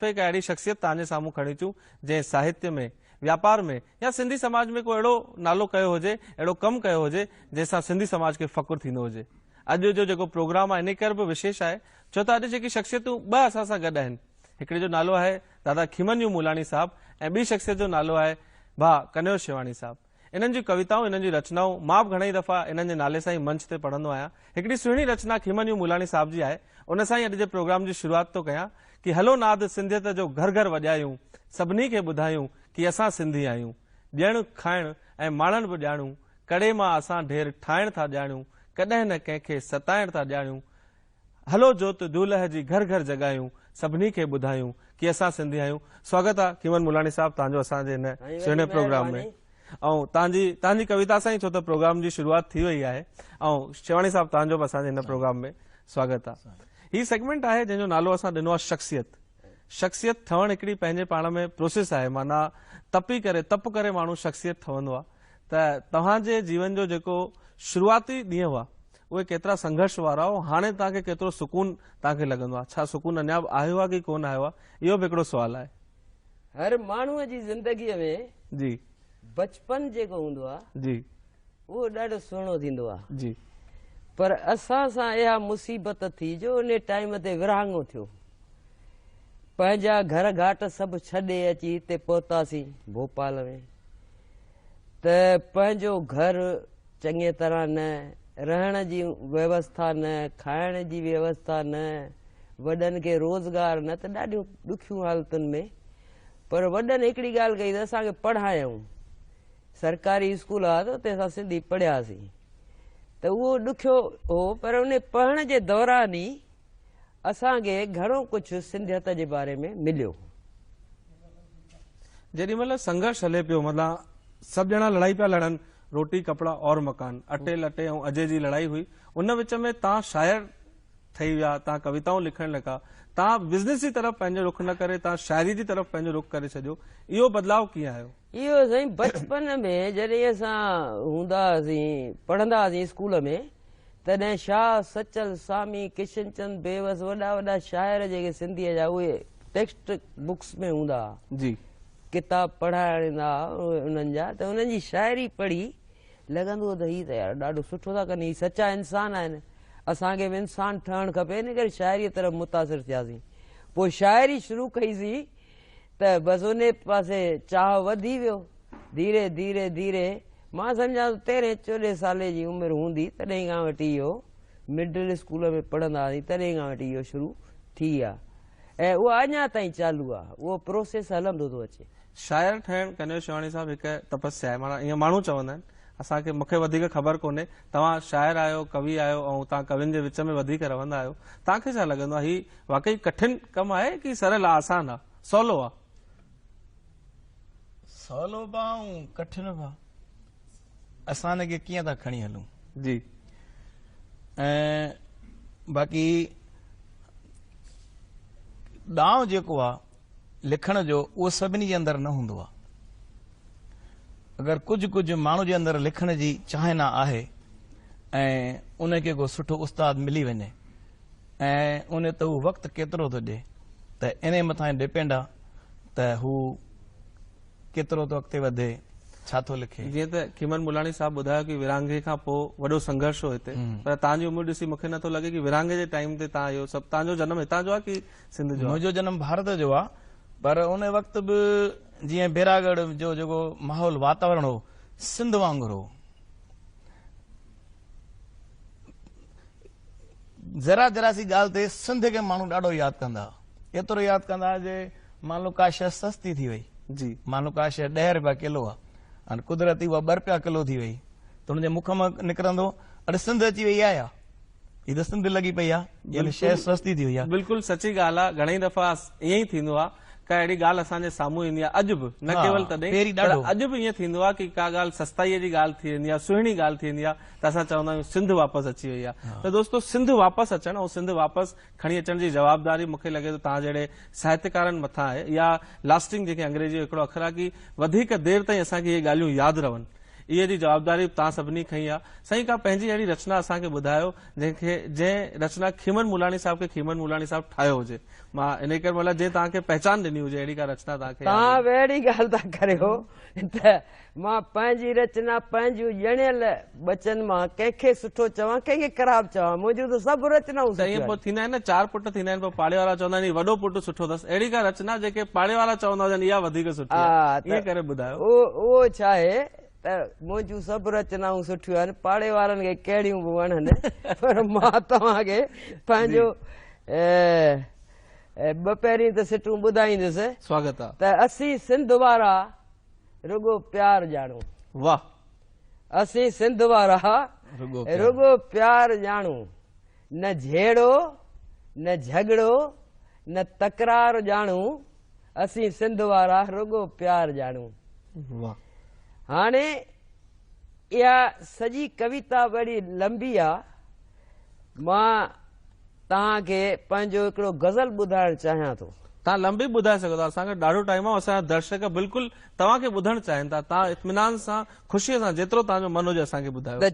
हिकु अहिड़ी शख़्सियत तव्हांजे साम्हूं खणी अचूं जंहिं साहित्य में, व्यापार में या सिंधी समाज में को अहिड़ो नालो कयो हुजे, अहिड़ो कमु कयो हुजे जंहिंसां सिंधी समाज खे फ़ख़ुरु थींदो हुजे। अॼु जो जेको प्रोग्राम आहे इन करे बि विशेष आहे छो त अॼु जेकी शख़्सियतूं ॿ असां सां गॾु आहिनि। हिकिड़े जो नालो आहे दादा खीमनजू मूलाणी साहब ऐं ॿी शख़्सियत जो नालो आहे भाउ कन्हैया शिवाणी साहब। इन्हनि जी कविताऊं, इन्हनि जी रचनाऊं मां बि घणेई दफ़ा इन्हनि जे नाले सां ई मंच ते पढ़ंदो आहियां। हिकिड़ी सुहिणी रचना खीमनजू मूलाणी साहब जी आहे, उन सां ई अॼु जे प्रोग्राम जी शुरूआत थो कयां कि हलो नाद सिंधियत जो घर घर वॼायूं, सभिनी खे ॿुधायूं कि असां सिंधी आहियूं, ॾियणु खाइणु ऐं माणणु बि ॼाणूं, कड़े मां असां ढेर ठाहिण था ॼाणूं, कॾहिं न कंहिंखे सताइण था ॼाणूं, हलो जोत दूल्ह जी घर घर जॻायूं, सभिनी खे ॿुधायूं कि असां सिंधी आहियूं। स्वागत आहे खीमन मूलाणी साहब तव्हांजो असांजे हिन सुहिणे प्रोग्राम में। ऐं तव्हांजी कविता सां ई छो त प्रोग्राम जी शुरूआत थी वई आहे। ऐं शिवाणी साहब तव्हांजो बि असांजे हिन प्रोग्राम में स्वागत आहे। हीउ सेगमेंट आहे जंहिंजो नालो असां ॾिनो आहे शख़्सियत। शख़्सियत ठहणु हिकिड़ी पंहिंजे पाण में प्रोसेस आहे, माना तप करे माण्हू शख़्सियत ठहंदो आहे। त तव्हांजे जीवन जो जेको शुरूआती ॾींहं हुआ उहे केतिरा संघर्ष वारा ऐं हाणे तव्हांखे केतिरो सुकून तव्हांखे लॻंदो आहे? छा सुकून अञा बि आयो आहे कि कोन आयो आहे? इहो बि हिकिड़ो सुवाल आहे। हर माण्हूअ जी ज़िंदगीअ में जी बचपन जेको हूंदो आहे जी उहो ॾाढो सुहिणो थींदो आहे जी, पर असां सां इहा मुसीबत थी जो उन टाइम ते विरहाङो थियो। पंहिंजा घर घाट सभु छॾे अची हिते पहुतासीं भोपाल में, त पंहिंजो घर चङी तरह न, रहण जी व्यवस्था न, खाइण जी व्यवस्था न, वॾनि खे रोज़गार न, त ॾाढियूं ॾुखियूं हालतुनि में। पर वॾनि हिकिड़ी ॻाल्हि कई त असांखे पढ़ायूं, सरकारी स्कूल आहे त उते असां सिंधी पढ़ियासीं, त उहो ॾुखियो हो। पर उन पढ़ण जे दौरान ई असांखे घणो कुझु सिंधियत जे बारे में मिलियो। जेॾी महिल संघर्ष हले पियो, मतिलबु सभु ॼणा लड़ाई पिया लड़नि, रोटी कपिड़ा और मकान, अटे लटे ऐं अजय जी लड़ाई हुई। उन विच में तव्हां शायर ठही विया, तव्हां कविताऊं लिखण लॻा, तव्हां बिज़नेस जी तरफ़ पंहिंजो रुख न करे तव्हां शाइरी जी तरफ़ पंहिंजो रुख करे छॾियो। इहो बदिलाव कीअं आयो? इहो साईं बचपन में जॾहिं असां हूंदा हुआसीं, पढ़ंदा हुआसीं स्कूल में, तॾहिं शाह सचल, सामी, किशनचंद बेवस, वॾा वॾा शाइर जेके सिंधीअ जा उहे टेक्स्ट बुक्स में हूंदा जी, किताब पढ़ाईंदा उन्हनि जा, त उन्हनि जी शाइरी पढ़ी लॻंदो त हीअ त यार ॾाढो सुठो था कनि, हीअ सचा इंसान आहिनि, असांखे बि इंसान ठहणु खपे। इन करे शाइरीअ तरफ़ मुतासिर थियासीं। पोइ शाइरी शुरू कईसीं त बसि उन पासे चाह वधी वियो। धीरे धीरे धीरे मां सम्झां 13-14 साले जी उमिरि हूंदी तॾहिं खां वठी इहो मिडिल स्कूल में पढ़ंदा हुआसीं, तॾहिं खां वठी इहो शुरू थी आहे ऐं उहो अञा ताईं चालू आहे, उहो प्रोसेस हलंदो थो अचे। शाइर ठहिणु कन्हैया शिवाणी साहब हिकु तपस्या आहे, माना ईअं माण्हू चवंदा आहिनि। असांखे मूंखे वधीक ख़बर कोन्हे, तव्हां शाइर आहियो, कवि आहियो ऐं तव्हां कवियुनि जे विच में वधीक रहंदा आहियो। तव्हांखे छा लॻंदो आहे, हीउ वाकई कठिन कमु आहे कि सरल आहे, आसान आहे, सवलो आहे? सवलो बि ऐं कठिन बि आहे, असां हिनखे कीअं था खणी हलूं। जी, ऐं बाक़ी ॾांव जेको आहे लिखण जो उहो सभिनी जे अंदरि न हूंदो आहे। अगरि कुझु माण्हू जे अंदरि लिखण जी चाहना आहे ऐं उनखे को सुठो उस्ताद मिली वञे ऐं उन ते हू वक़्तु केतिरो थो ॾिए, त इन मथां डिपेंड आहे त हू केतिरो थो अॻिते वधे, छा थो लिखे। जीअं त खीमन मूलाणी साहब ॿुधायो कि विरहाङे खां पोइ वॾो संघर्ष हो हिते, पर तव्हांजी उमिरि ॾिसी मूंखे नथो लॻे कि विरहाङे जे टाइम ते तव्हां इहो सभु, तव्हांजो जनम हितां जो आहे कि सिंध जो? मुंहिंजो जनम भारत जो आहे, पर उन वक़्तु बि जीअं बैरागढ़ जो जेको माहौल वातावरण हो सिंध वांगुरु हो। ज़रा ज़रा सी ॻाल्हि ते सिंध खे माण्हू ॾाढो यादि कंदा, एतिरो यादि कंदा जे मान लो का शइ सस्ती थी वई, जी, मान लो का शइ 10 रुपया किलो आहे, हाणे कुदरती उहा 2 रुपया किलो थी वई, त हुनजे मुख मां निकिरंदो अरे सिंध अची वई आहे, हीअ त सिंध लॻी पई आहे, यानी शइ सस्ती थी वई आहे। बिल्कुलु सची ॻाल्हि आहे। घणेई दफ़ा ईअं ई थींदो आहे, का अहिड़ी ॻाल्हि असांजे साम्हूं ईंदी आहे, अॼु बि न केवल तॾहिं, पर अॼु बि ईअं थींदो आहे कि का ॻाल्हि सस्ताईअ जी ॻाल्हि थी वेंदी आहे, सुहिणी ॻाल्हि थी वेंदी आहे, त असां चवंदा आहियूं सिंध वापसि अची वई आहे। त दोस्तो, सिंध वापसि अचणु ऐं सिंध वापसि खणी अचण जी जवाबदारी मूंखे लॻे थो तव्हां जहिड़े साहित्यकारनि मथां आहे, या लास्टिंग जेके अंग्रेजी जो हिकिड़ो अखर आहे कि वधीक देर ताईं असांखे इहे ॻाल्हियूं यादि रहनि। इहे जी जवाबदारी तव्हां सभिनी खई आहे। साईं का पंहिंजी अहिड़ी रचना असांखे ॿुधायो जंहिं रचना खीमन मुलाणी साहब खे खीमन मुलाणी साहब ठाहियो हुजे। मां इन करे मतिलबु जे तव्हांखे पहचान ॾिनी हुजे अहिड़ी का रचना तव्हांखे। तव्हां अहिड़ी ॻाल्हि था करियो त मां पंहिंजी रचना पंहिंजूं ॼणियल बचन मां कंहिंखे सुठो चवां कंहिंखे ख़राब चवां, मुंहिंजूं त सभु रचनाऊं त ईअं पोइ थींदा आहिनि न, 4 पुट थींदा आहिनि, पोइ पाड़े वारा चवंदा आहिनि वॾो पुटु सुठो अथसि, अहिड़ी का रचना जेके पाड़े वारा चवंदा हुजनि इहा वधीक सुठी आहे, ईअं करे ॿुधायो। उहो छा आहे त मुंहिंजूं सभु रचनाऊं सुठियूं आहिनि, पाड़े वारनि खे कहिड़ियूं बि वणनि, पर मां तव्हांखे पंहिंजो ॿ पहिरीं त सिटूं ॿुधाईंदुसि। स्वागत आहे। त असीं सिंध वारा रुगो प्यार ॼाणूं। वाह। असीं सिंध वारा रुगो प्यार ॼाणूं, न झेड़ो न झगड़ो न तकरार ॼाणूं, असीं सिंध वारा रुगो प्यार ॼाणूं। वाह। हाणे इहा सॼी कविता बड़ी लंबी आहे, मां तव्हांखे पंहिंजो हिकिड़ो गज़ल ॿुधाइणु चाहियां थो। तव्हां लंबी ॿुधाए सघो था, असांखे ॾाढो टाइम आहे, असांजा दर्शक बिल्कुलु तव्हांखे ॿुधणु चाहिनि था, तव्हां इत्मीनान सां ख़ुशीअ सां जेतिरो तव्हांजो मन हुजे असांखे ॿुधायो। त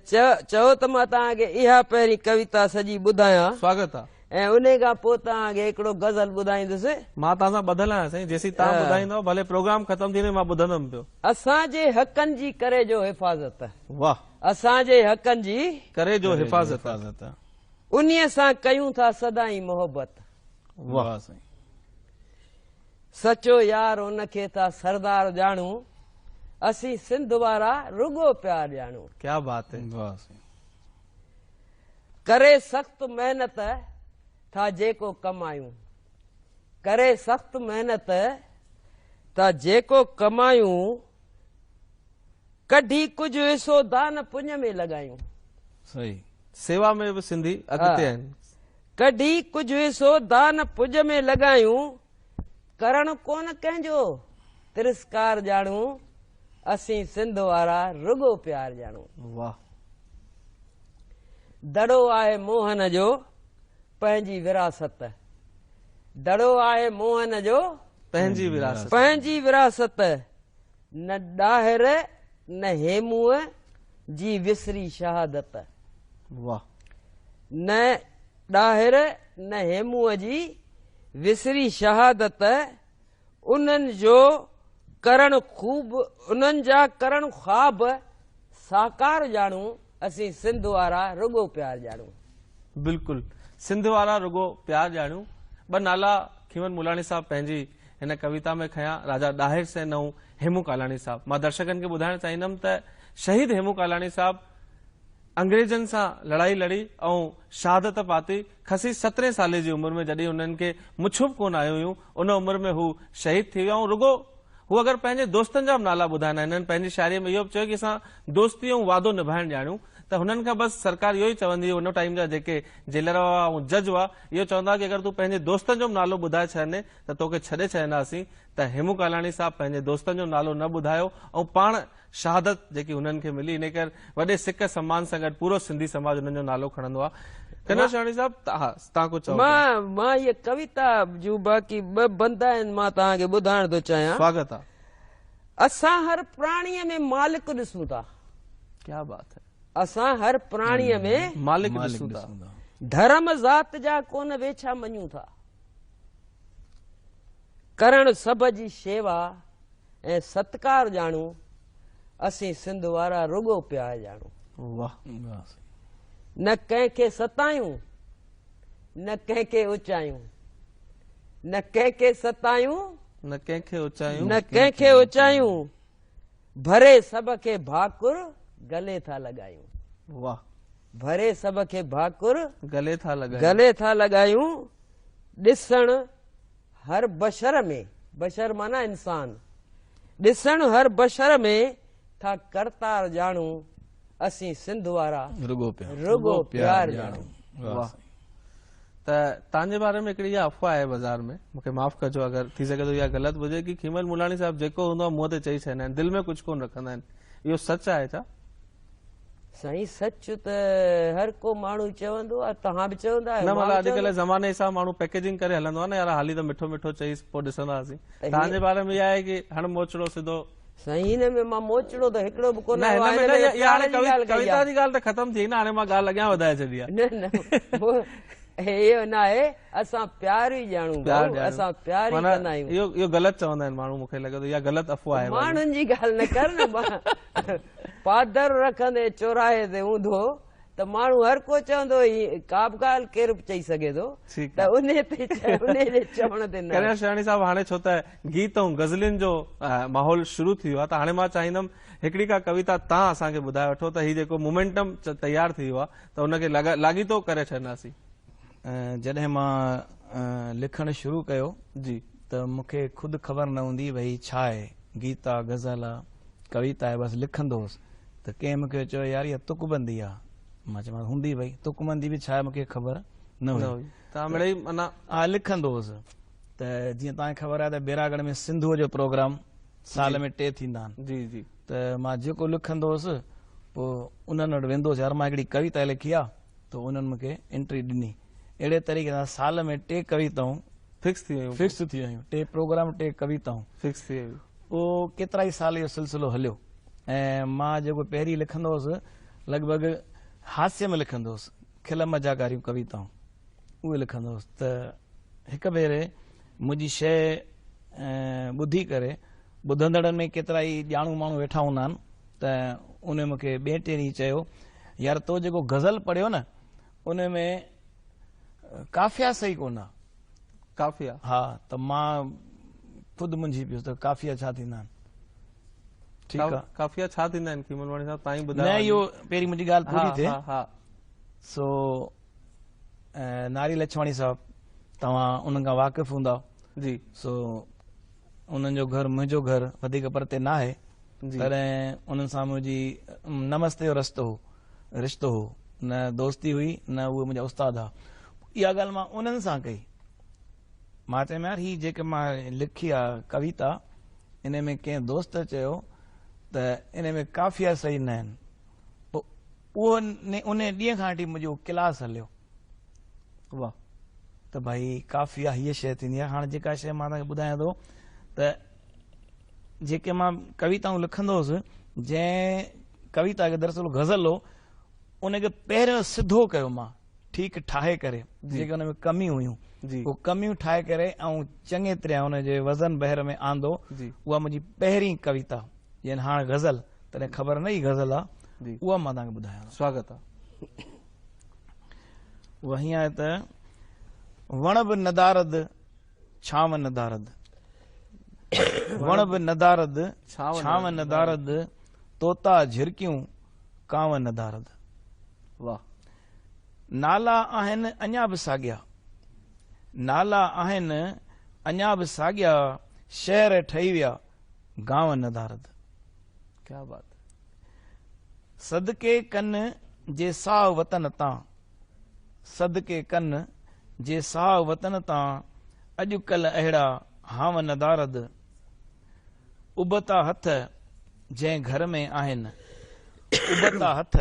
चओ त मां तव्हांखे इहा पहिरीं कविता सॼी ॿुधायां। स्वागत आहे। ऐं उन खां पोइ तव्हांखे हिकिड़ो गज़ल ॿुधाईंदुसि। मां तव्हां सां ॿधल आहियां साईं, जेसीं तव्हां ॿुधाईंदव भले प्रोग्राम ख़तम थींदे मां ॿुधंदुमि पियो। असांजे हक़नि जी करे जो हिफ़ाज़त। वाह। असांजे हक़नि जी करे जो हिफ़ाज़त, उन्हीअ सां कयूं था सदाई मोहबत। वाह साईं। सचो यार उनखे था सरदार ॼाणूं, असीं सिंध वारा रुगो प्यार ॼाणूं। क्या बात है। वाह साईं। करे सख़्त महिनत था जेको कमायूं, करे सख़्त महिनत था जेको कमायूं, कढी कुझु हिसो दान पुञ में लॻायूं। सही। सेवा में बि सिंधी अॻिते आहिनि। कढी कुझु हिसो दान पुञ में लॻायूं, करण कोन कंहिंजो तिरस्कार ॼाणूं, असीं सिंध वारा रुगो प्यार ॼाणूं। वाह। दड़ो आहे मोहन जो पंहिंजी विरासत, दड़ो आहे मोहन जो पंहिंजी विरासत, पंहिंजी विरासत, न ॾाहिर न हेमूअ जी विसरी शहादत। वाह। न ॾाहिर न हेमूअ जी विसरी शहादत, उन्हनि जो करण खूब, उन्हनि जा करण ख्वाब साकार ॼाणूं, असीं सिंध वारा रुगो प्यार ॼाणूं। बिल्कुलु, सिंध वारा रुगो प्यार ॼाणूं। ॿ नाला खीमन मुलाणी साहब पंहिंजी हिन कविता में खयां, राजा ॾाहिर सेन ऐं हेमू कालाणी साहब। मां दर्शकनि खे ॿुधाइणु चाहींदुमि त शहीद हेमू कालाणी साहब अंग्रेजनि सां लड़ाई लड़ी ऐं शहादत पाती, खसी 17 साले जी उमिरि में, जॾहिं उन्हनि खे मुछुब कोन आयूं हुयूं, उन उमिरि में हू शहीद थी विया। ऐं रुगो हू अगरि पंहिंजे दोस्तनि जा बि नाला ॿुधाईंदा आहिनि, हिननि पंहिंजी शाइरीअ में इहो बि चयो कि असां दोस्ती ऐं वादो निभाइणु ॼाणूं, त हुननि खां बसि सरकार इहो ई चवंदी हुई, उन टाइम जा जेके जेलर हुआ ऐं जज हुआ, इहो चवंदा कि अगरि तूं पंहिंजे दोस्तनि जो बि नालो ॿुधाए छॾंदे त तोखे छॾे छॾींदासीं। त हेमू कालाणी साहब पंहिंजे दोस्तनि जो नालो न ॿुधायो ऐं पाण शहादत जेकी हुननि खे मिली, इन करे वॾे सिक सम्मान सां गॾु पूरो सिंधी समाज हुननि जो नालो खणंदो आहे। कन्वर शाणी साहब, तव्हां कुझु चओ? मां इहे कविता जूं बाक़ी ॿ बंद आहिनि, मां तव्हांखे ॿुधाइण थो चाहियां। स्वागत आहे। असां हर प्राणीअ में मालिक ॾिसूं था। क्या बात है। असां हर प्राणीअ में मालिक ॾिसूं था, धर्म ज़ात जा कोन वेछा मञूं था, करण सभ जी शेवा ऐं सत्कार ॼाणूं, असीं सिंध वारा रुगो प्यार ॼाणूं। वाह। न कंहिंखे सतायूं न कंहिंखे उचायूं, न कंहिंखे सतायूं न कंहिंखे उचायूं, न कंहिंखे उचायूं, भरे सभ खे भाकुर गले था लॻायूं। वाह। भरे सभ खे भाकुर गले था लॻायूं, गले था लॻायूं, ॾिसण हर बशर में, बशर माना इंसान, ॾिसण हर बशर में था करतार ॼाणूं, असीं सिंध वारा रुगो प्यार ॼाणूं। वाह। त तव्हांजे बारे में हिकिड़ी इहा अफ़वाह आहे बाज़ार में, मूंखे माफ़ कजो अगरि थी सघे थो इहा ग़लति हुजे, कि खीमन मुलाणी साहब जेको हूंदो आहे मुंहं ते चई छॾींदा आहिनि, दिलि में कुझु कोन रखंदा आहिनि, इहो सच आहे छा? साईं सच त हर को माण्हू चवंदो आहे, तव्हां बि चवंदा न, आहियो। मतिलबु अॼुकल्ह ज़माने हिसाब माण्हू पैकेजिंग करे हलंदो आहे न, यार हाली त मिठो मिठो चईसि पोइ ॾिसंदासीं। तव्हांजे बारे में इहा आहे कि हण मोचड़ो सिधो साईं हिन में मां मोचड़ो त हिकिड़ो बि कोन न आयो हिन आहे, में हिन में इहा हाणे प्यार जी ॻाल्हि कई कविता आहे। जी ॻाल्हि त ख़तम थी न, हाणे मां ॻाल्हि अॻियां वधाए छॾी आहे। न इहो न आहे, असां प्यार ई ॼाणूं प्यार भाऊ, ॼाणूं। असां प्यार ई माना कंदा आहियूं। इहो ग़लति चवंदा आहिनि माण्हू, मूंखे लॻे थो इहा ग़लति अफ़वाह आहे। माण्हुनि जी ॻाल्हि न कर न, पादर रखंदे चौराहे ते ऊंधो त माण्हू हर को चवंदो का बि ॻाल्हि केरु बि चई सघे थो, ठीकु त उन जे चवण ते न। कल्याण शहराणी साहब, हाणे छो त गीत ऐं गज़लिन जो माहौल शुरू थी वियो आहे, त हाणे मां चाहींदुमि हिकिड़ी का कविता तव्हां असांखे ॿुधाए वठो त हीउ जेको मोमेंटम तयारु थी वियो आहे त हुनखे लाॻीतो करे छॾंदासीं। जॾहिं मां लिखणु शुरू कयो जी त मूंखे ख़ुदि ख़बर न हूंदी भई छा आहे, गीत आहे, गज़ल आहे, कविता आहे, बसि लिखंदो हुउसि। त कंहिं मूंखे चयो यार इहा तुकबंदी आहे, मां चयो हूंदी भई, तुकबंदी बि छा आहे मूंखे ख़बर न हुई। तव्हां मिड़ेई माना हा लिखंदो हुउसि। त जीअं तव्हांखे ख़बर आहे त बेरागढ़ में सिंधूअ जो प्रोग्राम साल में 2 थींदा आहिनि। जी जी त मां जेको लिखंदो हुउसि पोइ उन्हनि वटि वेंदो हुउसि, यार मां हिकिड़ी कविता लिखी आहे, त उन्हनि मूंखे एंट्री ॾिनी। अहिड़े तरीक़े सां साल में 2 कविताऊं फिक्स थी वियूं, फिक्स थी वियूं, 2 प्रोग्राम 2 कविताऊं फिक्स थी वियूं। पोइ केतिरा ई साल इहो सिलसिलो हलियो। ऐं मां जेको पहिरीं लिखंदो हुउसि लॻभॻि हास्य में लिखंदो हुउसि, खिल मज़ाक वारियूं कविताऊं उहे लिखंदो हुउसि। त हिकु भेरे मुंहिंजी शइ ॿुधी करे ॿुधंदड़नि में केतिरा ई ॼाणू माण्हू वेठा हूंदा आहिनि, त उन मूंखे ॿिए टे ॾींहं चयो यार तो जेको गज़ल पढ़ियो न उन में काफ़िया सही कोन आहे। काफ़िया? हा, त मां ख़ुदि मुंझी पियुसि त काफ़िया छा थींदा आहिनि। ठीकु आहे, काफ़िया छा थींदा आहिनि खीमनवाणी साहब, तव्हां ई न ॿुधायो। इहो पहिरीं मुंहिंजी ॻाल्हि पूरी थिए। हा हा सो नारी लछवाणी साहब तव्हां उन्हनि खां वाक़िफ़ हूंदा। जी सो उन्हनि जो घर मुंहिंजो घर वधीक परते न आहे, जी तॾहिं उन्हनि सां मुंहिंजी नमस्ते जो रिश्तो हो, न दोस्ती हुई न उहे मुंहिंजा उस्ताद हुआ। इहा ॻाल्हि मां उन्हनि सां कई। मां चयुमि यार हीअ जेके मां लिखी आहे कविता, इन में कंहिं दोस्त चयो त इन में काफ़िया सही न आहिनि। पोइ उहो उन ॾींहं खां वठी मुंहिंजो क्लास हलियो। वाह। त भई काफ़िया हीअ शइ थींदी आहे। हाणे जेका शइ मां तव्हांखे ॿुधायां थो त जेके मां कविताऊं लिखंदो हुउसि, जंहिं कविता खे दरअसल गज़ल हो उनखे पहिरियों सिधो कयो मां, ठीकु ठाहे करे, जेके हुन में कमियूं हुयूं उहे कमियूं ठाहे करे ऐं चङे तरह हुनजे वज़न बहर में आंदो। उहा मुंहिंजी पहिरीं कविता, यानी हाणे गज़ल, तॾहिं ख़बर न ई गज़ल आहे, उहा मां तव्हांखे ॿुधायां। स्वागत आहे। उहा हीअं आहे त वण बि नदारद छांव नदारद, वण बि नदारद छांव नदारद, तोता झिरकियूं कांव नदारद। वाह। नाला आहिनि अञा बि साॻिया, नाला आहिनि अञा बि साॻिया, शहर ठही विया गांव नदारद। क्या बात। सदके कन जे साह वतन तां, सदके कन जे साह वतन तां, अॼुकल्ह अहिड़ा हाव नदारद। उबता हथ जंहिं घर में आहिनि, उबता हथ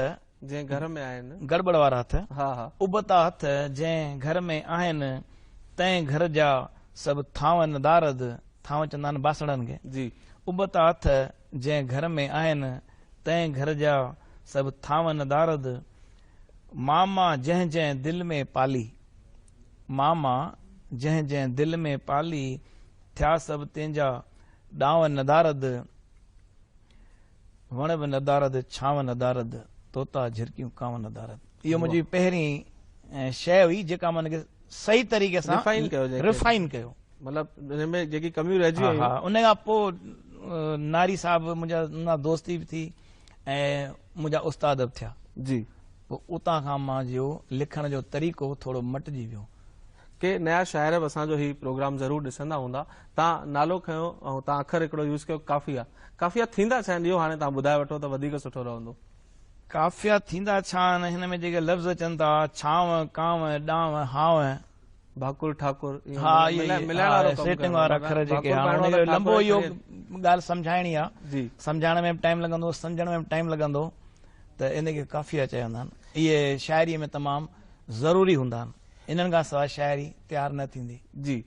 जंहिं घर में आहिनि, गड़बड़ वारा हथ। हा हा। उबता हथ जंहिं घर में आहिनि, तंहिं घर जा सभु थांव नदारद। थांव चवंदा आहिनि बासणनि खे। जी। उबता हथ जंहिं घर में आहिनि, तंहिं घर जा सभु थांव नदारद। मामा जंहिं जंहिं दिलि में पाली, मामा जंहिं जंहिं दिलि में पाली, थिया सभु तंहिंजा ॾांव नदारद। वण बि नदारद छांव नदारद, तोता झिरकियूं कांव नदारद। इहो मुंहिंजी पहिरीं शइ हुई जेका मां हुनखे सही तरीक़े सां रिफाइन कयो। मतिलबु हिन में जेकी कमियूं रहिजी वियूं, हा, उन खां पोइ नारी साहब मुंहिंजा दोस्ती बि थी ऐं मुंहिंजा उस्ताद बि थिया। जी। पोइ उतां खां मां जो लिखण जो तरीक़ो थोरो मटिजी वियो। के नया शाइर बि असांजो ही प्रोग्राम ज़रूरु ॾिसंदा हूंदा। तव्हां नालो खयो ऐं तव्हां अखर हिकिड़ो यूज़ कयो काफ़िया। काफ़िया थींदा छा आहिनि, इहो हाणे तव्हां ॿुधाए वठो त वधीक सुठो रहंदो। काफ़िया थींदा छा आहिनि, हिन में जेके लफ़्ज़ अचनि था, छांव कांव ॾांव हाव, भाकुर ठाकुर, हा सेटिंग वारा अखर जेके लंबो इहो ॻाल्हि सम्झाइणी आहे। जी। सम्झाइण में बि टाइम लॻंदो, सम्झण में बि टाइम लॻंदो, त इनखे काफ़िया चवंदा आहिनि। इहे शाइरीअ में तमामु ज़रूरी हूंदा आहिनि, इन्हनि खां सवाइ शाइरी तयारु न थींदी। जी।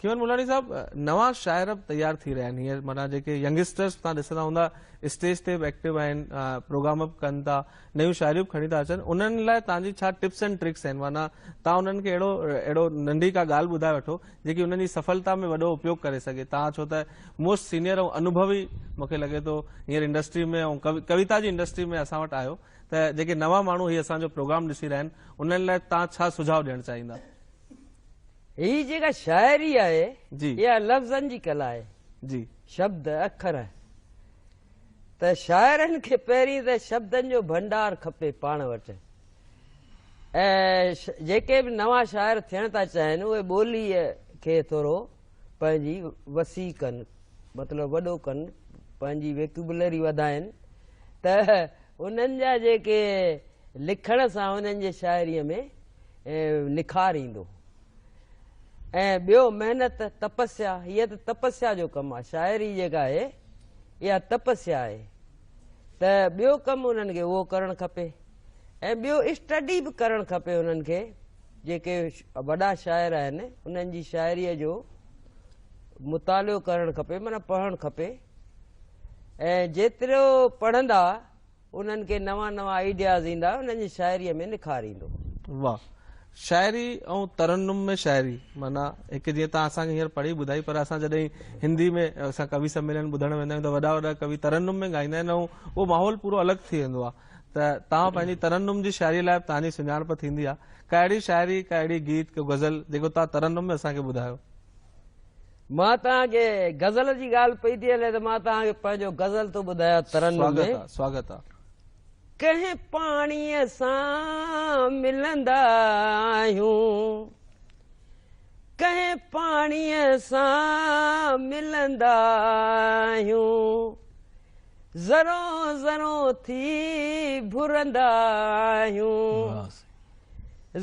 खीवन मुलानी साहब, नवा शायर अब तैयार थी रहा आहिनि। हींअर माना जेके यंगस्टर्स तव्हां ॾिसंदा हूंदा स्टेज ते बि एक्टिव आहिनि, प्रोग्राम बि कनि था, नयूं शायरियूं बि खणी था अचनि, उन्हनि लाइ तव्हांजी छा टिप्स एंड ट्रिक्स आहिनि? माना तव्हां उन्हनि खे अहिड़ो नंढी का ॻाल्हि ॿुधाए वठो जेकी उन्हनि जी सफलता में वॾो उपयोग करे सघे। तव्हां छो त मोस्ट सीनियर ऐं अनुभवी मूंखे लॻे थो हींअर इंडस्ट्री में ऐं कविता जी इंडस्ट्री में असां वटि आहियो, त जेके नवां माण्हू हीअ असांजो प्रोग्राम ॾिसी रहिया आहिनि उन्हनि लाइ तव्हां छा सुझाव ॾियणु चाहींदा? ही जेका शाइरी आहे जी इहा लफ़्ज़नि जी कला आहे, जी शब्द अखर। त शाइरनि खे पहिरीं त शब्दनि जो भंडार खपे पाण वटि, ऐं जेके बि नवां शाइर थियण था चाहिनि उहे ॿोलीअ खे थोरो पंहिंजी वसी कनि, मतिलबु वॾो कनि, पंहिंजी वेक्यूबुलरी वधाइनि, त उन्हनि जा जेके लिखण सां उन्हनि जे शाइरीअ में निखार ईंदो। ऐं ॿियो महिनत, तपस्या, हीअ त तपस्या जो कमु आहे, शाइरी जेका आहे इहा तपस्या आहे। त ॿियो कमु उन्हनि खे उहो करणु खपे, ऐं ॿियो स्टडी बि करणु खपे उन्हनि खे। जेके वॾा शाइर आहिनि उन्हनि जी शाइरीअ जो मुतालियो करणु खपे, माना पढ़णु खपे, ऐं जेतिरो पढ़ंदा उन्हनि खे नवां नवां आइडियाज़ ईंदा, उन्हनि जी शाइरीअ में निखार ईंदो। वाह, शायरी ऐं तरन्नुम में शायरी, माना हिकु जीअं तव्हां असांखे हींअर पढ़ी ॿुधाई, पर असां जॾहिं हिंदी में असां कवि सम्मेलन ॿुधण वेंदा आहियूं त वॾा वॾा कवि तरन्नुम में ॻाईंदा आहिनि ऐं उहो माहौल पूरो अलॻि थी वेंदो आहे। त तव्हां पंहिंजी तरन्नुम जी शायरी लाइ तव्हांजी सुञाणप थींदी आहे, का अहिड़ी शायरी, का अहिड़ी गीत, को गज़ल जेको तव्हां तरन्नुम में असांखे ॿुधायो? मां तव्हांखे गज़ल जी ॻाल्हि पई थी हले त मां तव्हांखे पंहिंजो गज़ल थो ॿुधायां तरन्नुम में। स्वागत आहे। कंहिं पाणीअ सां मिलंदा आहियूं, कंहिं पाणीअ सां मिलंदा आहियूं, ज़रो ज़रो थी भुरंदा आहियूं,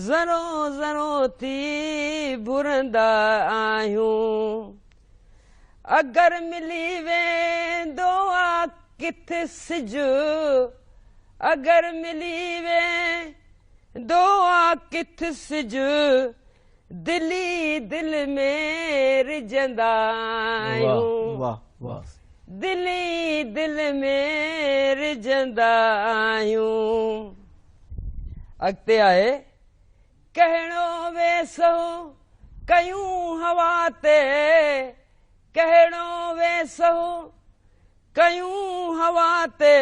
ज़रो ज़रो थी भुरंदा आहियूं। अगरि मिली वेंदो आहे किथे सिजु, अगरि मिली वेंदो आहे किथे सिजु, दिली दिल में रिझंदा आहियूं, वाह वाह, दिली दिल में रिझंदा आहियूं। अॻिते आहे, कहिड़ो वेसो कयूं हवा ते, कहिड़ो वेसो कयूं हवा ते,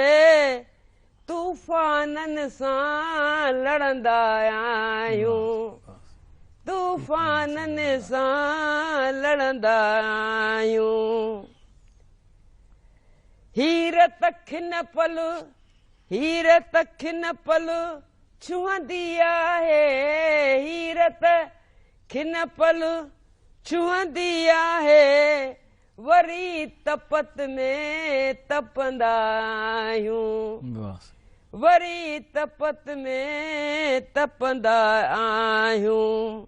तूफ़ाननि सां लड़ंदा आहियूं, तूफ़ाननि सां लड़ंदा आहियूं। हीर तखिन पल, हीर तखिन पल छुहंदी आहे, हीर तखिन पल छुहंदी आहे, वरी तपत में तपंदा आहियूं, वरी तपत में तपंदा आहियूं।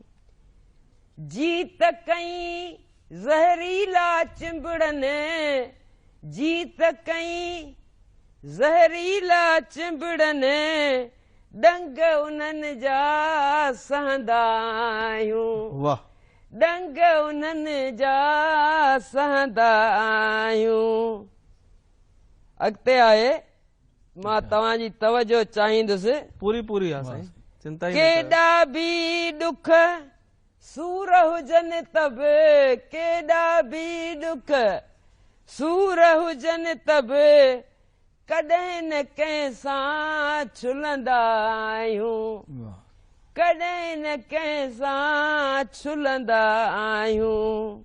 जीत कई ज़हरीला चिंबड़नि, जीत कई ज़हरीला चिंबड़नि, डंग उन्हनि जा सहंदा आहियूं, वाह, डंग उन्हनि जा सहंदा आहियूं। अॻिते आहे, मां तव्हांजी तवजो चाहींदुसि। पूरी पूरी आहे साईं, चिंता ही न केॾा बि ॾुख सूर हुजनि त बि, केॾा बि ॾुख सूर हुजनि त बि, कॾहिं न कंहिं सां छुलंदा आहियूं, कॾहिं न कंहिं सां छुलंदा आहियूं।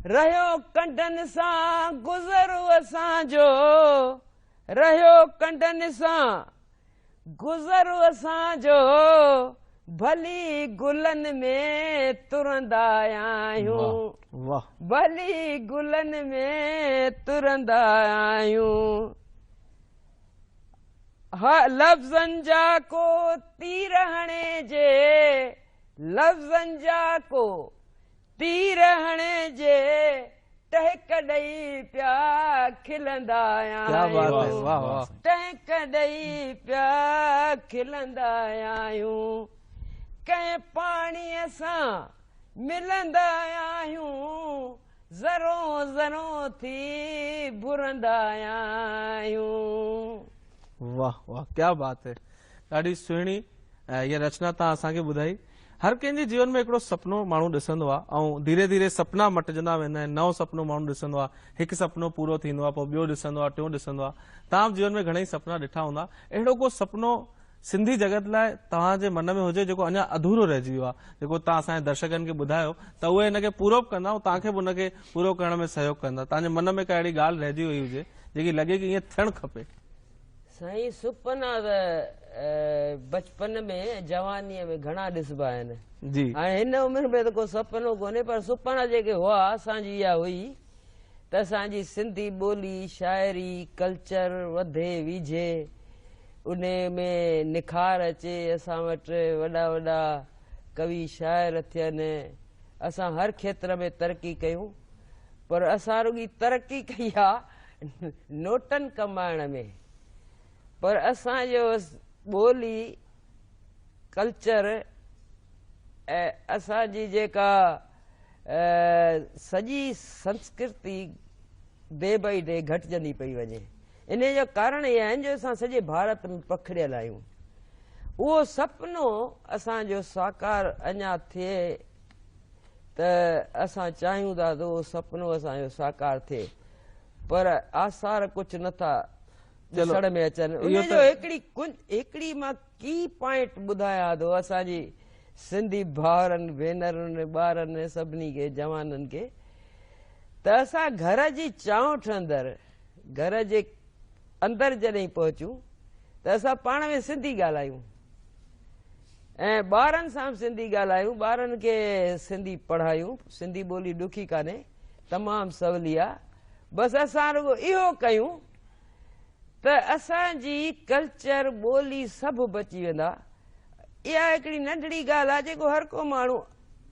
रहियो कंडनि सां गुज़रो असांजो, रहियो कंडनि सां गुज़रो असांजो, भली गुलनि में तुरंदा आहियूं, वाह, भली गुलनि में तुरंदा आहियूं। लफ़्ज़नि जा को तीर हणे जे, लफ़्ज़नि जा को तीर हणे जे, टहक ॾेई पिया खिलंदा क्या बात है, आहियूं, वाह वाह, टहक ॾेई पिया खिलंदा आहियूं। कंहिं पाणीअ सां मिलंदा आहियूं ज़रो ज़रो थी भुरंदा आहियूं। वाह वाह, क्या बात है। ॾाढी सुहिणी इहा रचना तव्हां असांखे ॿुधाई। हर कंहिंजे जीवन में हिकिड़ो सुपिनो माण्हू ॾिसंदो आहे ऐं धीरे धीरे सपना मटिजंदा वेंदा आहिनि। नओं सुपिनो माण्हू ॾिसंदो आहे, हिकु सुपिनो पूरो थींदो आहे, पोइ ॿियो ॾिसंदो आहे, टियों ॾिसंदो आहे। तव्हां जीवन में घणेई सुपिना ॾिठा हूंदा, अहिड़ो को सुपिनो सिंधी जगत लाइ तव्हांजे मन में हुजे जेको अञा अधूरो रहिजी वियो आहे, जेको तव्हां असांजे दर्शकनि खे ॿुधायो त उहे हिनखे पूरो बि कंदा ऐं तव्हांखे बि हुनखे पूरो करण में सहयोग कंदा। तव्हांजे मन में का अहिड़ी ॻाल्हि रहिजी वई हुजे जेकी लॻे की ईअं थियणु खपे? साईं, सुपना त बचपन में जवानीअ में घणा ॾिसबा आहिनि। जी, हाणे हिन उमिरि में त को सुपिनो कोन्हे, पर सुपना जेके हुआ असांजी इहा हुई त असांजी सिंधी ॿोली शाइरी कल्चर वधे विझे, उन में निखार अचे, असां वटि वॾा वॾा कवि शाइर थियनि, असां हर खेत्र में तरक़ी कयूं। पर असां रुॻी तरक़ी कई आहे नोटनि कमाइण में, पर असांजो ॿोली कल्चर ऐं असांजी जेका सॼी संस्कृति डे बाई डे घटिजंदी पई वञे। इन जो कारण इहे आहिनि जो असां सॼे भारत में पखिड़ियल आहियूं। उहो सपनो असांजो साकार अञा थिए त असां चाहियूं था त उहो सपनो असांजो साकार थिए, पर आसार कुझु नथा ॾिसण में अचनि। उनजो हिकिड़ी मां की पॉइंट ॿुधायां थो असांजी सिंधी भाउरनि भेनरुनि ॿारनि सभिनी खे जवाननि खे, त असां घर जी चांउठ अंदरि घर जे अंदरि जॾहिं पहुचूं त असां पाण में सिंधी ॻाल्हायूं ऐं ॿारनि सां बि सिंधी ॻाल्हायूं, ॿारनि खे सिंधी पढ़ायूं। सिंधी ॿोली ॾुखी कान्हे, तमामु सवली आहे। बसि असां रुॻो इहो कयूं त असांजी कल्चर ॿोली सभु बची वेंदा। इहा हिकिड़ी नंढड़ी ॻाल्हि आहे जेको हर को माण्हू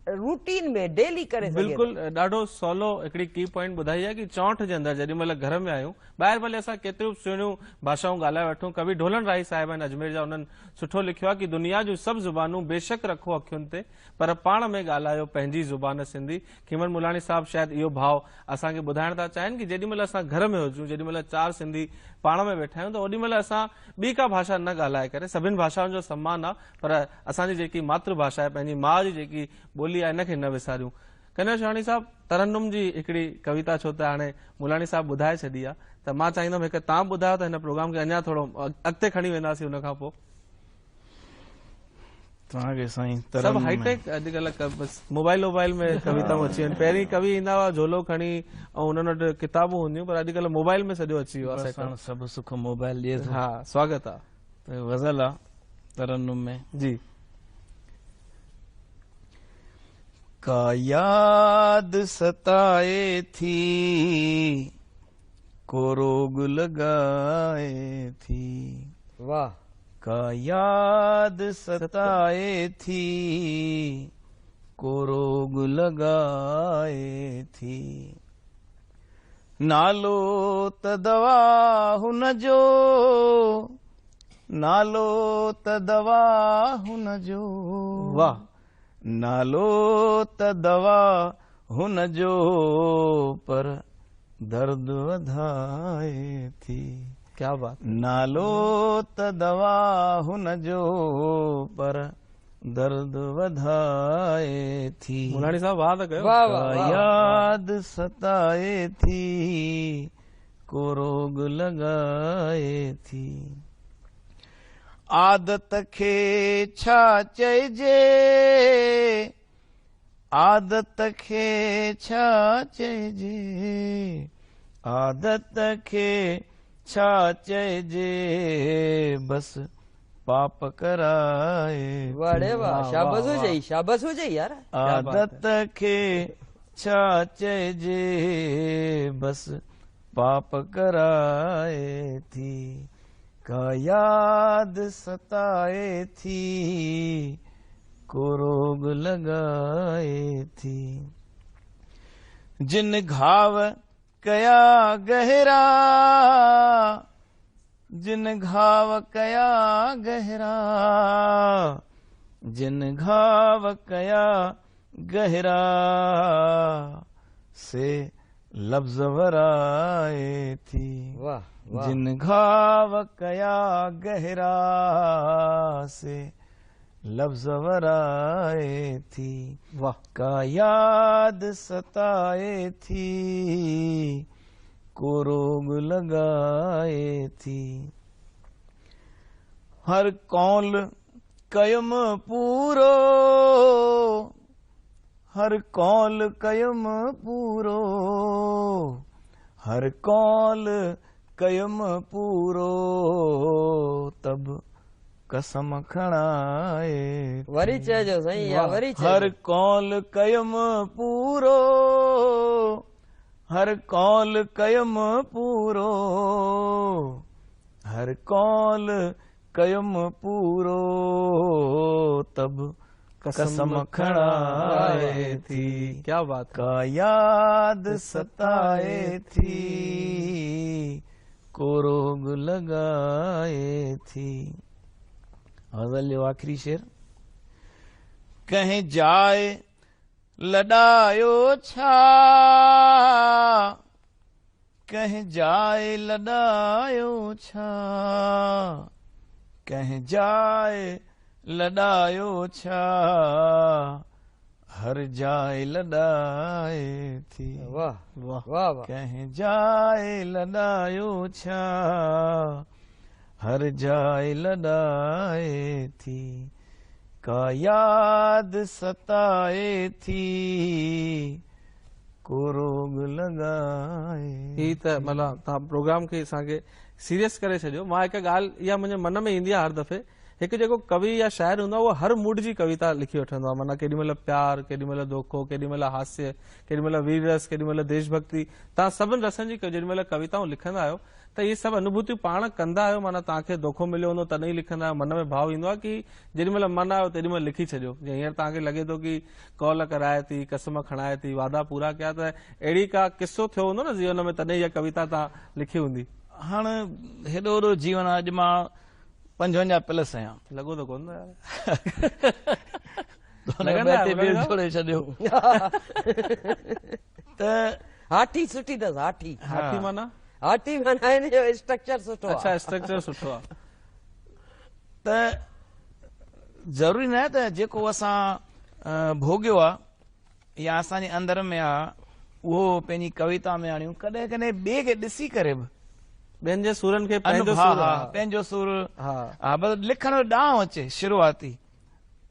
रूटीन में डेली करे सघे। बिल्कुल ॾाढो सवलो हिकिड़ी की पॉइंट ॿुधाई आहे कि चौंठ जे अंदरि जेॾी महिल घर में आहियूं, ॿाहिरि भले असां केतिरियूं सुहिणियूं भाषाऊं ॻाल्हाए वठूं। कवि ढोलन राही साहिब आहिनि अजमेर जा, उन्हनि सुठो लिखियो आहे कि दुनिया जूं सभु ज़ुबानूं बेशक रखो अखियुनि ते, पर पाण में ॻाल्हायो पंहिंजी ज़ुबान सिंधी। खीमन मुलाणी साहब शायदि इहो भाव असांखे ॿुधाइण था चाहिनि कि जेॾी महिल असां घर में हुजूं, जेॾी महिल चार सिंधी पाण में वेठा आहियूं, त ओॾी महिल असां ॿी का भाषा न ॻाल्हाए करे, सभिनि भाषाउनि जो सम्मान आहे, पर असांजी जेकी मातृभाषा आहे, पंहिंजी माउ जी जेकी ॿोली आहे, इनखे न विसारियूं। कन्हैया शेवाणी साहब, तरन्नुम जी हिकिड़ी कविता छो त हाणे मुलाणी साहब ॿुधाए छॾी आहे, त मां चाहींदुमि हिकु तव्हां ॿुधायो त हिन प्रोग्राम खे अञा थोरो अॻिते खणी वेंदासीं। हुन खां पोइ तव्हांखे साईं सभु हाईटेक अॼुकल्ह मोबाइल वोबाइल में कविताऊं अची वञनि। पहिरीं कवि ईंदा हुआ झोलो खणी ऐं उन्हनि वटि किताबूं हूंदियूं, पर अॼुकल्ह मोबाइल में सॼो अची वियो आहे। सभु सुख मोबाइल ॾिए थो। हा, स्वागत आहे। त गज़ल आहे तरन्नुम में, जी। का याद सताए थी को रोग लगाए थी, वाह। का याद सताए थी को रोग लगाए थी, नालो त दवा हुन जो, नालो त दवा हुन जो, वाह। नालो त दवा हुन जो, पर दर्द वधाए थी। क्या बात। नालो त दवा हुन जो, पर दर्द वधाए थी। मुलाणी साहब वाह त कयो। वाह का वाह। याद सताए थी को रोग लगाए थी, आदत खे छा चइजे, आदत खे छा चइजे, आदत खे छा चइजे, बस पाप कराए। वाह वाह, शाबाश हुजे, शाबाश हुजे यार। आदत खे छा चइजे, बस पाप कराए थी, का याद सताए थी को रोग लगाए थी, जिन घाव कया गहरा, जिन घाव कया गहरा, जिन घाव कया गहरा से लफ्ज वराए थी, वाह वाह जिन घाव कया गहरा से लफ्ज वराए थी, वाह का याद सताए थी, को रोग लगाए थी। हर कौल कयम पूरो, हर कौल कयम पूरो, हर कौल कयम पूरो, तब कसम खणाए। वरी चइजो साईं, या वरी हर चइजो। कौल कयम पूरो, हर कौल कयम पूरो, हर कौल कयम पूरो, तब कसम खणाए थी, क्या बात है। का याद सताए थी, को रोग लगाए थी। गज़ल जो आखिरी शेर। कहीं जाए लड़ायो छा, कहीं जाए लड़ायो छा, कहीं जाए लड़ायो छा, हर जाए लड़ाए थी। वाह वाह वाह वाह कहीं जाए लड़ायो छा, हर जाए लड़ाए थी, का याद सताए थी, को रोग लगाए। ही त मतलब तव्हां प्रोग्राम खे असांखे सीरियस करे छॾियो। मां हिकु ॻाल्हि इहा मुंहिंजे मन में ईंदी आहे हर दफ़े, हिकु जेको कवि या शाइर हूंदो आहे उहो हर मूड जी कविता लिखी वठंदो आहे। माना केॾी महिल प्यार, केॾी महिल धोखो, केॾी महिल हास्य, केॾी महिल वीर रस, केॾी महिल देशभक्ति। तव्हां सभिनि रसनि जी जेॾी महिल कविताऊं लिखंदा आहियो त इहे सभु अनुभूतियूं पाण कंदा आहियो। माना तव्हांखे धोखो मिलियो हूंदो तॾहिं लिखंदा आहियो, मन में भाव ईंदो आहे की जेॾी महिल मन आयो तेॾी महिल लिखी छॾियो। जीअं हींअर तव्हांखे लॻे थो की कॉल कराए थी, कसम खणाए थी, वादा पूरा कया, त अहिड़ी का किस्सो थियो हूंदो न जीवन में, तॾहिं इहा कविता तव्हां लिखी हूंदी। हाणे हेॾो वॾो जीवन आहे, अॼु मां 55+ आहियां। लॻो त कोन यार। जोड़े छॾियो त हाठी सुठी अथसि, हाठी हाथी माना हाठी माना हिन जो स्ट्रक्चर सुठो आहे। अच्छा, स्ट्रक्चर सुठो आहे। त ज़रूरी न आहे त जेको असां भोगियो आहे या असांजे अंदर में आहे उहो पंहिंजी कविता में आणियूं। कॾहिं कॾहिं ॿिए खे ॾिसी करे बि ॿियनि जे सुरनि खे पंहिंजो हा सुर, हा पंहिंजो सुर, हा हा बस लिखण जो ॾांहुं अचे शुरूआती।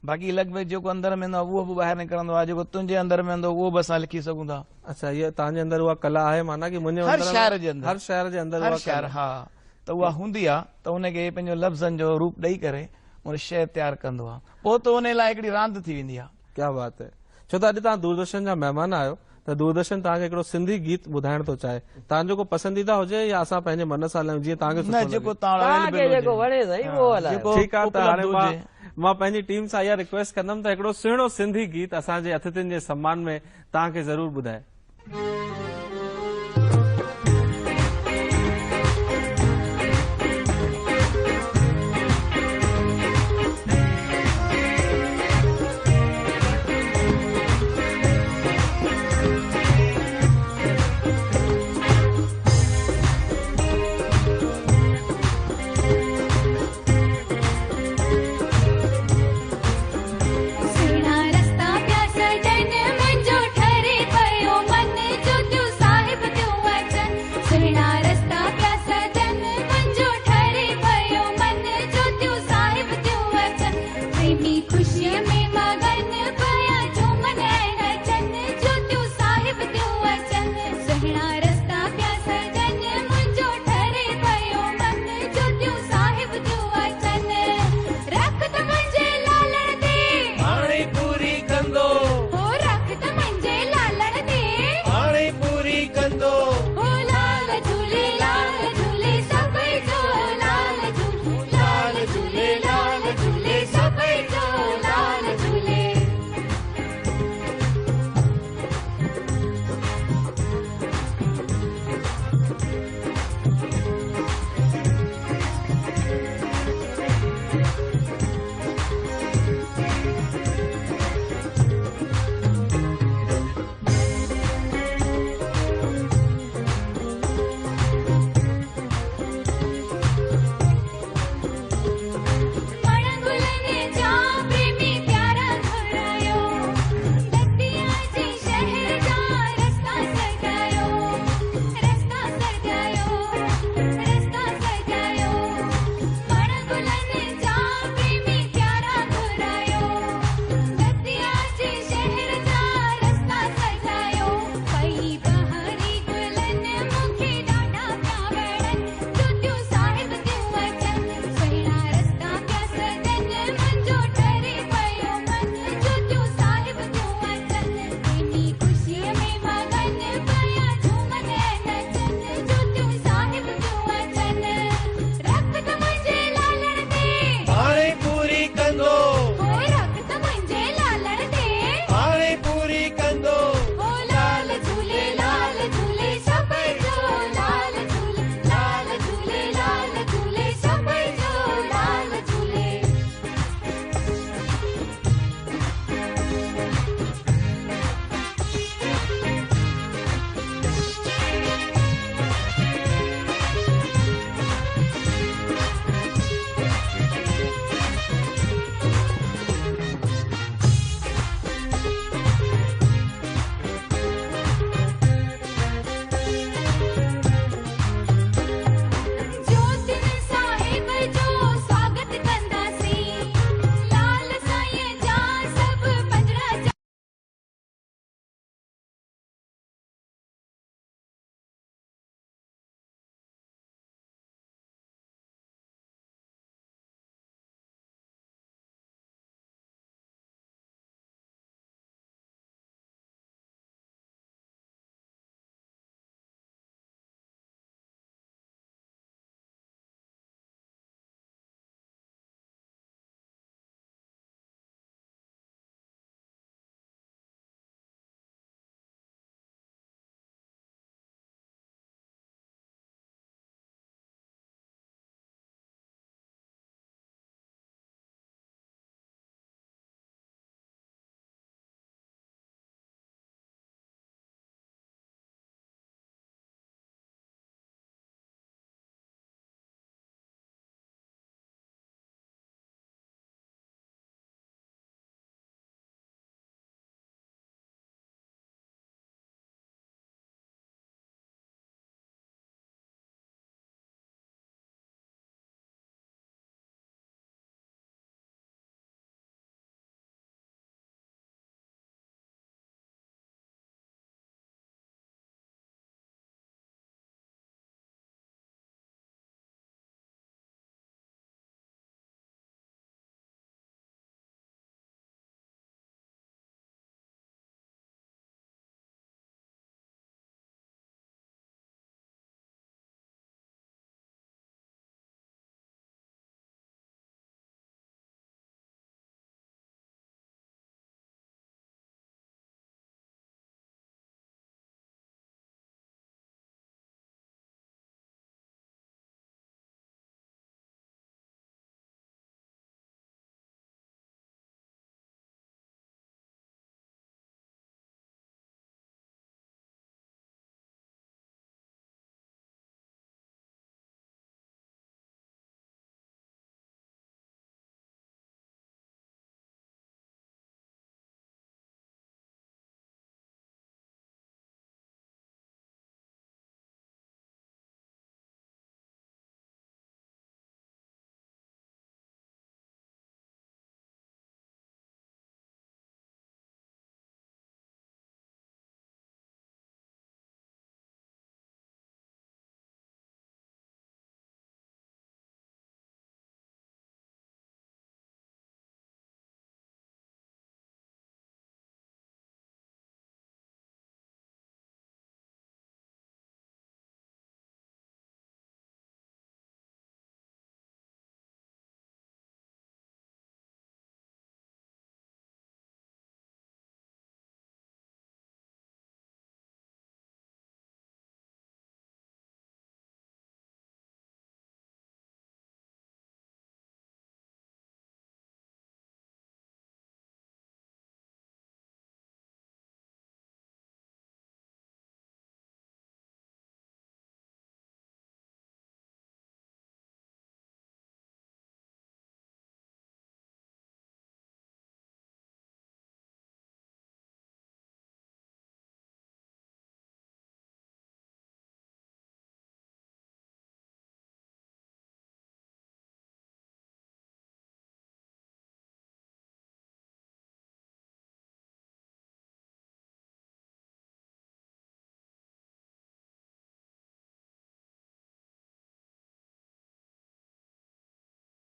बाक़ी लॻभॻि जेको अंदर में हूंदो आहे उहो बि ॿाहिरि निकिरंदो आहे, जेको तुंहिंजे अंदर में हूंदो उहो बि असां लिखी सघूं था। अच्छा, ये तव्हांजे अंदर उहा कला आहे, माना की मुंहिंजे हर अंदर- शाइर जे अंदर, हर शाइर जे अंदर हर उहा शाइर, कला। हा त उहा हूंदी आहे त उनखे पंहिंजो लफ़्ज़नि जो रूप ॾेई करे उन शइ तयारु कंदो आहे, पोइ त उन लाइ हिकिड़ी रांदि थी वेंदी आहे। क्या बात है। छो त अॼु तव्हां दूरदर्शन जा महिमान आहियो, त दूरदर्शन तव्हांखे हिकिड़ो सिंधी गीत ॿुधाइण थो चाहे। तव्हांजो को पसंदीदा हुजे या असां पंहिंजे मन सां हलायूं जीअं तव्हांखे सुठो न लॻे? जेको तव्हां तव्हांखे available जेको हुजे। वणे साईं उहो हलायो। जेको ठीकु आहे, त हाणे उपलब्ध हुजे। मां पंहिंजी टीम सां इहा रिक्वेस्ट कंदमि त हिकिड़ो सुहिणो सिंधी गीत असांजे अतिथियुनि जे सम्मान में तव्हांखे ज़रूरु ॿुधाए।